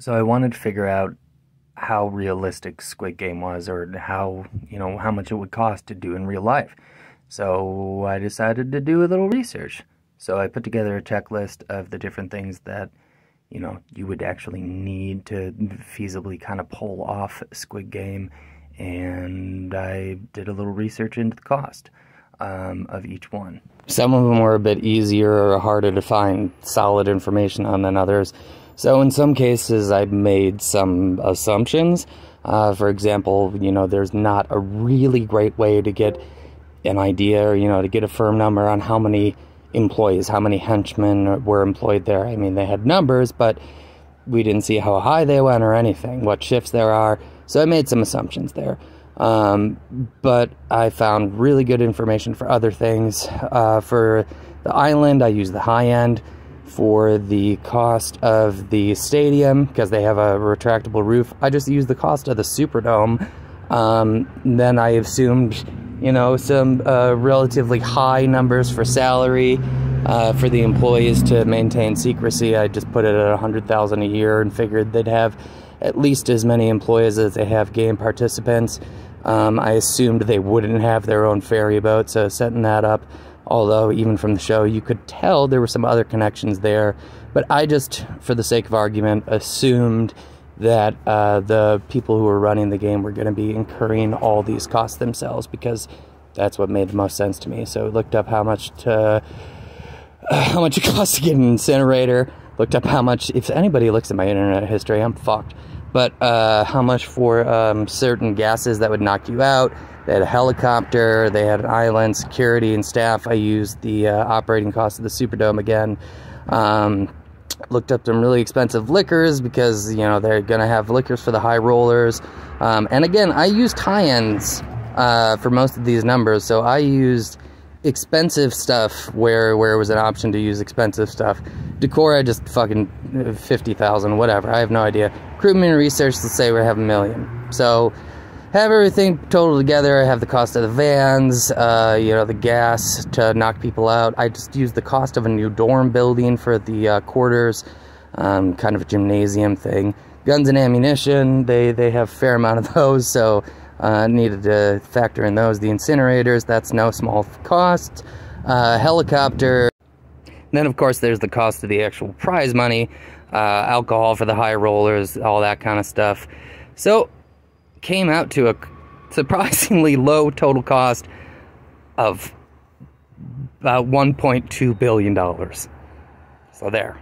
So I wanted to figure out how realistic Squid Game was, or how, how much it would cost to do in real life. So I decided to do a little research. So I put together a checklist of the different things that, you would actually need to feasibly kind of pull off Squid Game, and I did a little research into the cost of each one. Some of them were a bit easier or harder to find solid information on than others. So in some cases, I made some assumptions. For example, there's not a really great way to get an idea, or, to get a firm number on how many employees, how many henchmen were employed there. I mean, they had numbers, but we didn't see how high they went or anything, what shifts there are. So I made some assumptions there. But I found really good information for other things. For the island, I used the high end. For the cost of the stadium, because they have a retractable roof, I just used the cost of the Superdome. Then I assumed, some relatively high numbers for salary for the employees to maintain secrecy. I just put it at $100,000 a year and figured they'd have at least as many employees as they have game participants. I assumed they wouldn't have their own ferry boat, so setting that up. Although, even from the show, you could tell there were some other connections there. But I just, for the sake of argument, assumed that the people who were running the game were going to be incurring all these costs themselves, because that's what made the most sense to me. So I looked up how much it costs to get an incinerator. Looked up how much, if anybody looks at my internet history, I'm fucked. But how much for certain gases that would knock you out. They had a helicopter, they had an island, security, and staff. I used the operating cost of the Superdome again. Looked up some really expensive liquors, because, they're going to have liquors for the high rollers. And again, I used high ends for most of these numbers, so I used expensive stuff where it was an option to use expensive stuff. Decor, I just fucking 50,000, whatever, I have no idea. Recruitment and research, let's say we have $1 million. So have everything totaled together. I have the cost of the vans, the gas to knock people out. I just used the cost of a new dorm building for the quarters, kind of a gymnasium thing. Guns and ammunition, they have a fair amount of those, so needed to factor in those. The incinerators, that's no small cost. Helicopter. Then, of course, there's the cost of the actual prize money, alcohol for the high rollers, all that kind of stuff. So came out to a surprisingly low total cost of about $1.2 billion. So there.